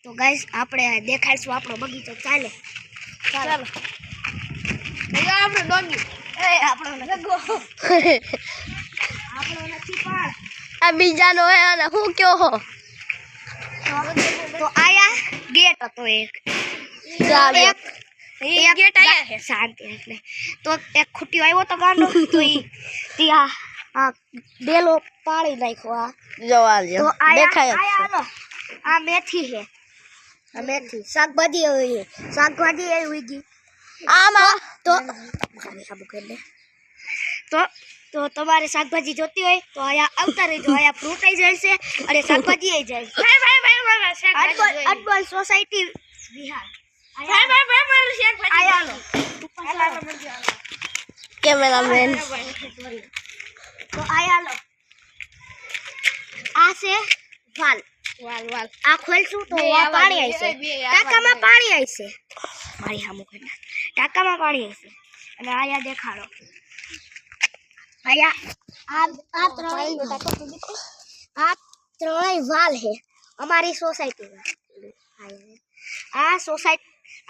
તો ગાઈસ આપણે દેખાડશું આપણો બગીચો ચાલો ચાલો આપણો ડોગી આપણો લગો આપણો નથી પણ આ બીજાનો હે અને હું કયો હો તો આયા ગેટ હતો એક ચાલો એક ગેટ આયા છે શાંતિ એટલે તો એક ખૂટ્યો આવ્યો તો ગાંડો તો ત્યાં આ ડેલો પાડી નાખ્યો આ જવા તો દો દેખાય જ છે. હાલો આ મેથી છે આ મેથી શાકભાજી આવી શાકભાજી આવી ગઈ આમાં તો તો તમારે શાકભાજી જોતી હોય તો અહીંયા આવતા રહેજો અહીંયા ફ્રૂટ આવી જાય છે અને શાકભાજી આવી જાય છે અડબલ સોસાયટી વિહાર કેમેરામેન તો આયા લો આ છે વાલ આ ખોલશું તો પાણી આવશે ટાંકામાં પાણી આવશે મારી સામું કરી ટાંકામાં પાણી આવશે અને આયા દેખાડો આયા આ ત્રણેય વાલ છે અમારી સોસાયટીમાં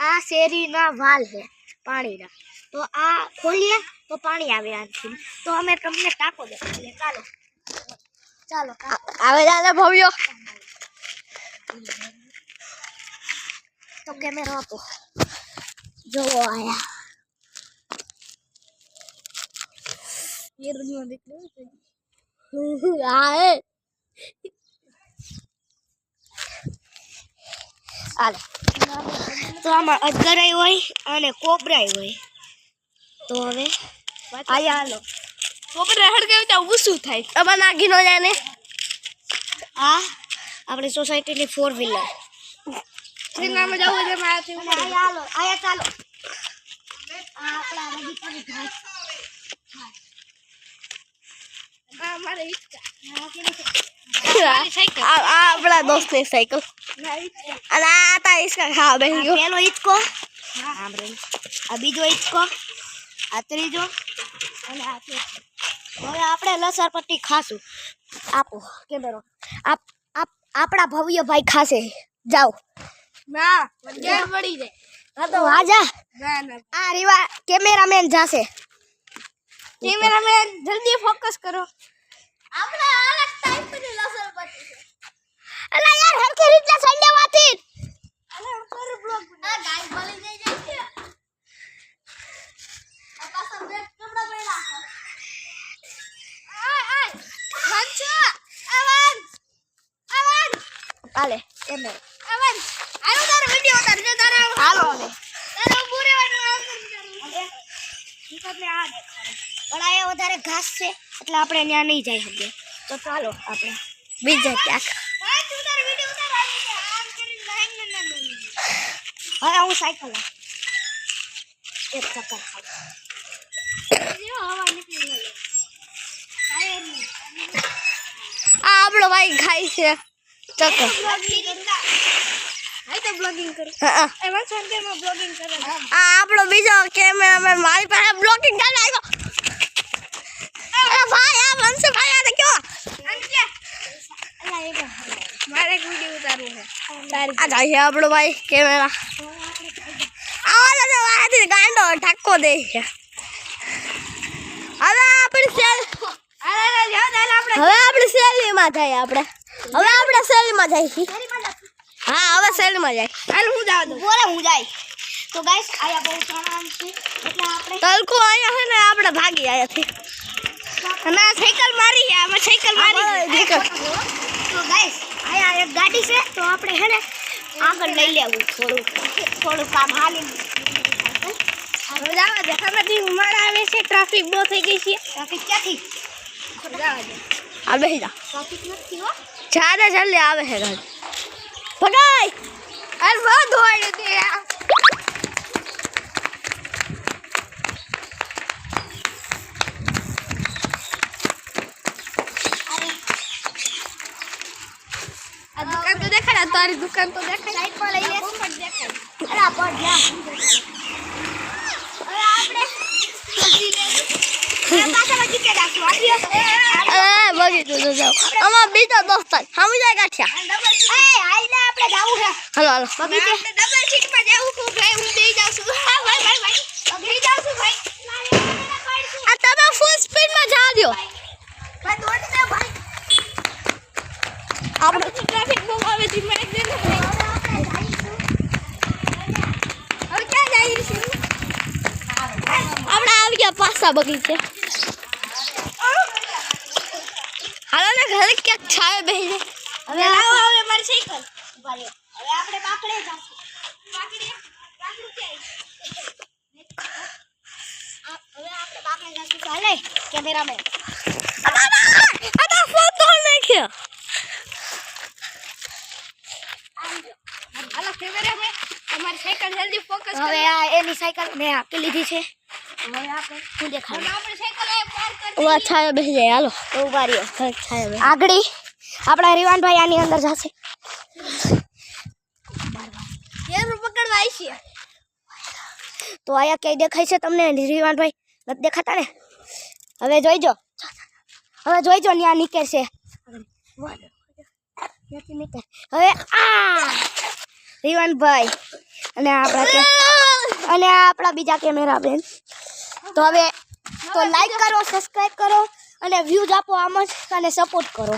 આ શેરીના વાલ છે પાણીના તો આ ખોલીએ તો પાણી આવે આથી તો અમે તમને ટાંકો દેખાડીએ ચાલો ચાલો આવે દાદા ભવ્યો તો કેમેરો આપો જોવો આયા હાલે તો આમાં અજગરાય હોય અને કોબરાય હોય તો હવે આયા હાલો કોપરે હડકે તો ઊસું થાય અમાર નાગી નો જાય ને આ આપણી સોસાયટીની 4 વ્હીલર શ્રીંગામાં જવું છે મારાથી આયા હાલો આયા ચાલો આ આપણા બગીચાની ઘાસ આ મારે ઈચ્છા આપણા દોસ્ત ની સાયકલ અને આ તા ઈસકા ખાવા બેસી ગયો પેલો ઈચકો આ બીજો ઈચકો આ ત્રીજો અને આ ચોથો હવે આપણે લસણપટ્ટી ખાશું આપો કેમેરો આપણા ભવ્ય ભાઈ ખાશે જાઓ ના ગેર પડી જાય હા તો આજા ના ના આ રીવા કેમેરામેન જાશે કેમેરામેન જલ્દી ફોકસ કરો આપણે અલગ ટાઈપ ની લસણપટ્ટી છે અલા યાર હરખી રીતના સંડે વાતી અલે ઉપર બ્લોગ આ ગાય બોલી નહીં જાય છે આ પાછા બે કપડા પહેરા આલે કેમેરો આલો તારો વિડિયો ઉતાર જે તારા હાલો હવે તારો પૂરે વાળો નીકળને આ દેખાડે પણ આ વધારે ઘાસ છે એટલે આપણે ત્યાં નહીં જઈ શકીએ તો ચાલો આપણે બીજે ક્યાંક તું તારો વિડિયો ઉતાર આમ કરીને લાઈન ના હવે હું સાયકલ એક ચક્કર ખાવ જો હવા નીકળી ગઈ ટાયર ની આ આપણો ભાઈ ખાય છે ચક્કર હાઈ તો બ્લોગિંગ કરો હા એમાં સંદેમાં બ્લોગિંગ કરે આ આપણો બીજો કેમેરામેન મારી પાસે બ્લોકિંગ ચાલે આવ્યો અરે ભાઈ આ વંશ ભાઈ આ કયો મારે એક વિડિયો ઉતારવું છે આ જાય આપણો ભાઈ કેમેરા આવા તો વાથી ગાંડો ઠાકો દે છે હવે આપણે સેલ હવે આપણે સેલીમાં જાય આપણે સેલીમાં જાય છે હા હવે સેલીમાં જાય હાલ હું જાવ દઉં બોલે હું જાય તો ગાઈસ આયા બહુ ચણામ છે એટલે આપણે તલકો આયા છે ને આપણે ભાગી આયા છે અને આ સાયકલ મારી છે આમાં સાયકલ મારી છે તો ગાઈસ આયા એક ગાડી છે તો આપણે હે ને આગળ લઈ લેવું થોડું કામ હાલી હવે જાવા દે હવેથી ઉમાડા આવે છે ટ્રાફિક બહુ થઈ ગઈ છે ટ્રાફિક ક્યાંથી જવા દે આ બેસી જા ટ્રાફિક નથી હો જ્યાદા જલ્દી આવે છે ગાડી ભગાઈ અરે બહુ દોડ્યું તે આ દુકાન તો દેખાય તારી દુકાન તો દેખાય સાઈડ પર લઈ લે પણ દેખાય અરે આ પડ જા હવે આપણે પાછા બગીચે જાશું એ બગી તો જાવ આમાં બીજો દોસ્ત સામે જાય ગાંઠિયા એ હાલને આપણે જાવું છે હાલો હાલો બગીચે ડબલ સીટમાં જાવું છું ભાઈ હું બેહી જાઉં છું હા ભાઈ બેહી જાઉં છું ભાઈ આ તમે ફૂલ સ્પીડમાં જા દો ભાઈ દોડ દે ભાઈ આપણે ટ્રાફિક બહુ આવે છે મેં દે ને હવે ક્યાં જઈએ છીએ આપણે આવી ગયા પાછા બગીચે હાલો ને ઘરે ક્યાંક છાવે બેસી જાય હવે લાવો હવે મારી સાયકલ ઉભા રહ્યો હવે આપણે બાકડે જાશું બાકડે બાકડું ક્યાં હવે આપણે બાકડે જાશું ચાલે કેમેરામેન આ ફોન તો નાખ્યો હાલો કેમેરામેન અમારી સાયકલ જલ્દી ફોકસ હવે આ એની સાયકલ મેં આપી લીધી છે હવે આપણે શું દેખાડું આપણે સાયકલ એ પાર કરી ઓ છાવે બેસી જાય હાલો ઉભા રહ્યો છાવે આગળી આપણા રીવાનભાઈ આની અંદર જશે એનું પકડવા આવી છે તો આયા ક્યાંય દેખાય છે તમને રીવાનભાઈ નથી દેખાતા ને હવે જોઈજો ત્યાં નીકળશે હવે આ રીવાનભાઈ અને આપણા બીજા કેમેરામેન તો હવે તો લાઈક કરો સબસ્ક્રાઇબ કરો અને વ્યૂઝ આપો આમ જ અને સપોર્ટ કરો